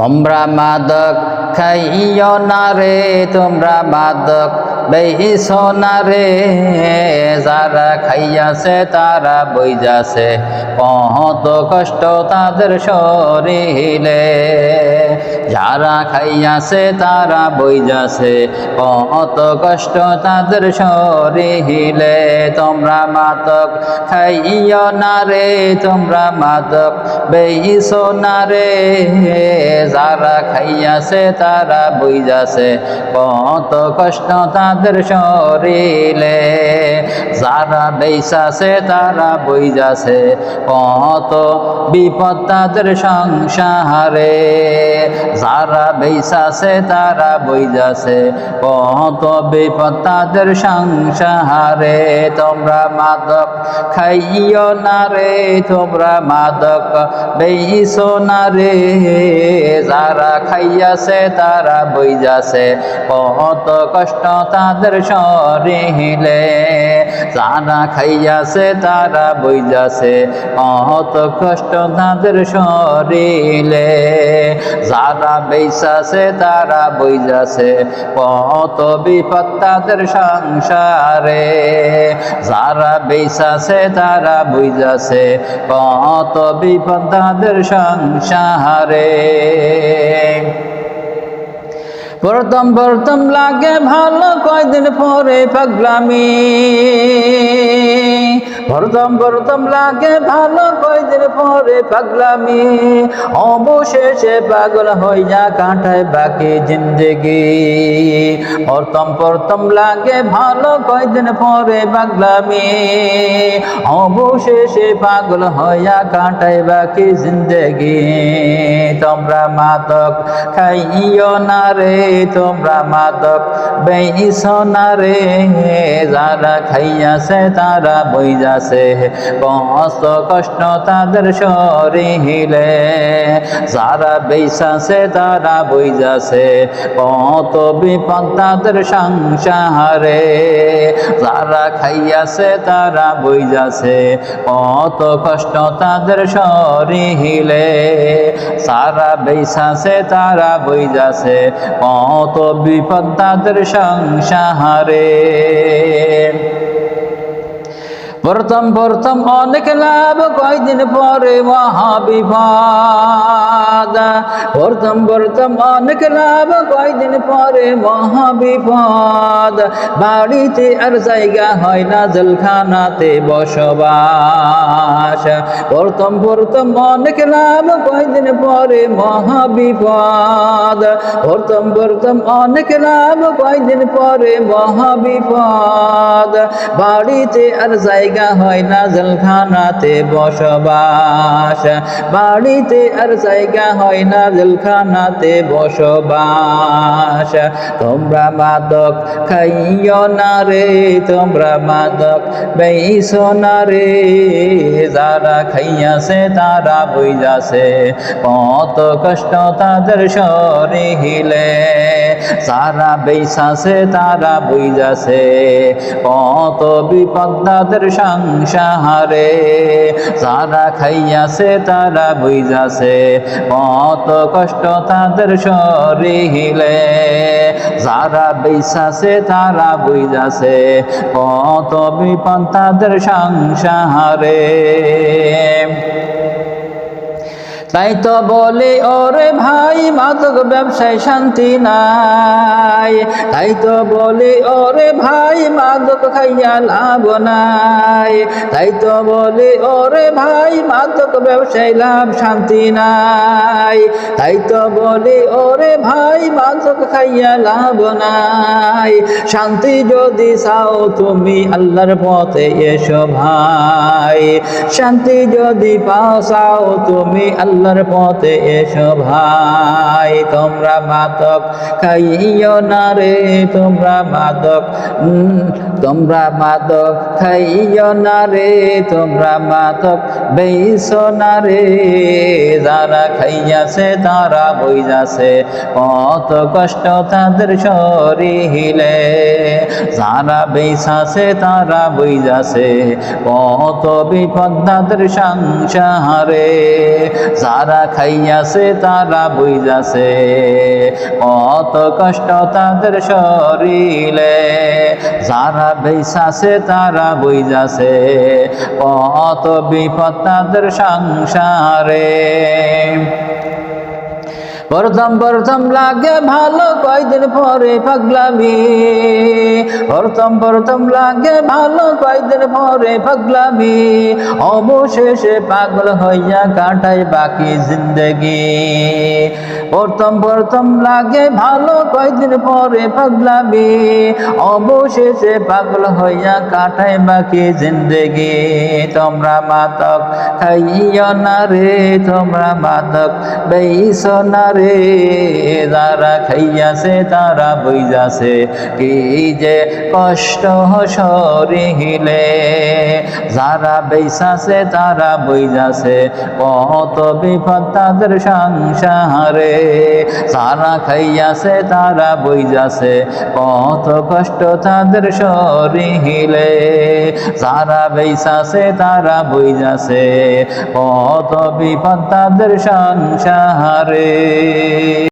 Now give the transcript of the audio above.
তোমরা মাদক খাইও না রে, তোমরা মাদক বেইছো না রে, যারা খাইয়াছে তারা বইজাছে কত কষ্ট তাদের শরীরে। যারা খাইয়াছে তারা বইজাছে কত কষ্ট তাদের শরীরে। তোমরা মাদক খাইও না রে, তোমরা মাদক বেইছো না রে, যারা খাইয়াছে তারা বইজাছে কত কষ্ট তাদের শরীরে। যারা বেইসাছে তারা বইজাছে কত বিপদ তাদের সংসারে। যারা বেইসাছে তারা বইজাছে কত বিপদ তাদের সংসারে। তোমরা মাদক খাইও না রে, তোমরা মাদক বেইছো না রে, যারা খাইয়াছে তারা বইজাছে কত কষ্ট তাদের শরীরে। যারা খাইয়াছে তারা বইজাছে কত কষ্ট তাদের শরীরে। যারা বেইসাছে তারা বইজাছে কত বিপদ তাদের সংসারে। যারা বেইসাছে তারা বইজাছে কত বিপদ তাদের সংসারে। প্রথম প্রথম লাগে ভালো, কয়দিন পরে পাগলামি। প্রথম প্রথম লাগে ভালো, কয়দিন পরে পাগলামি। অবশেষে পাগল হইয়া কাটায় বাকি জিন্দেগি। প্রথম প্রথম লাগে ভালো, কয়দিন পরে পাগলামি। অবশেষে পাগল হইয়া কাটায় বাকি জিন্দেগি। তোমরা মাদক খাইও না রে, তোমরা মাদক বেইছো না রে, যারা খাইয়াছে তারা বইজাছে কত কষ্ট তাদের শরীরে। যারা বেইসাছে তারা বইজাছে কত বিপদ তাদের সংসারে। যারা খাইয়াছে তারা বইজাছে কত কষ্ট তাদের শরীরে। যারা বেইসাছে তারা বইজাছে কত বিপদ তাদের সংসারে। প্রথম প্রথম অনেক লাভ, কয়দিন পরে মহাবিপদ। প্রথম প্রথম অনেক লাভ, কয়দিন পরে মহাবিপদ। বাড়িতে আর জায়গা হয় না, জেলখানাতে বসবাস। প্রথম প্রথম অনেক লাভ, কয়দিন পরে মহাবিপদ। প্রথম প্রথম অনেক লাভ, কয়দিন পরে মহাবিপদ। বাড়িতে আর জায়গা হয় না, জেলখানাতে বসবাস। বাড়িতে আর জায়গা হয় না, জেলখানাতে বসবাস। তোমরা মাদক খাইও না রে, তোমরা মাদক বেইছো না রে, যারা খাইয়াছে তারা বইজাছে কত কষ্ট তাদের শরীরে। যারা বেইসাছে তারা বইজাছে কত বিপদ তাদের সংসারে। যারা খাইয়াছে তারা বইজাছে কত কষ্ট তাদের শরীরে। যারা বেইসাছে তারা বইজাছে কত বিপদ তাদের সংসারে। তাই তো বলি ওরে ভাই, মাদক ব্যবসায় শান্তি নাই। তাই তো বলি ওরে ভাই, মাদক খাইয়া লাভ নাই। তাই তো বলি ওরে ভাই, মাদক ব্যবসায় লাভ শান্তি নাই। তাই তো বলি ওরে ভাই, মাদক খাইয়া লাভ নাই। শান্তি যদি চাও তুমি আল্লাহর পথে এসো ভাই। শান্তি যদি পাও চাও তুমি আল্লাহর পথে এসো ভাই। তোমরা মাদক খাইও না রে, তোমরা মাদক খাইও না রে, তোমরা মাদক বেইসনা রে যারা খাইয়াছে তারা বইজাছে কত কষ্ট তাদের শরীরে যারা বেইসাছে তারা বইজাছে কত বিপদ তাদের সংসারে যারা খাইয়াছে তারা বইজাছে কত কষ্ট তাদের শরীরে যারা বেইসাছে তারা বইজাছে কত বিপদ তাদের সংসারে প্রথম প্রথম লাগে ভালো কয়দিন পরে পাগলামি প্রথম লাগে ভালো কয়দিন পরে পাগলামি অবশেষে পাগল হইয়া কাটাই বাকি জিন্দগি প্রথম লাগে ভালো কয়দিন পরে পাগলামি অবশেষে পাগল হইয়া কাটাই বাকি জিন্দগি তোমরা মাদক খাইও না রে তোমরা মাদক বেইসো না রে যারা খাইয়াছে তারা বইজাছে কি যে কষ্ট শরীরে যারা বেইসাছে তারা বইজাছে কত বিপদ তাদের সংসারে যারা খাইয়াছে তারা বইজাছে কত কষ্ট তাদের শরীরে যারা বেইসাছে তারা বইজাছে কত বিপদ তাদের সংসারে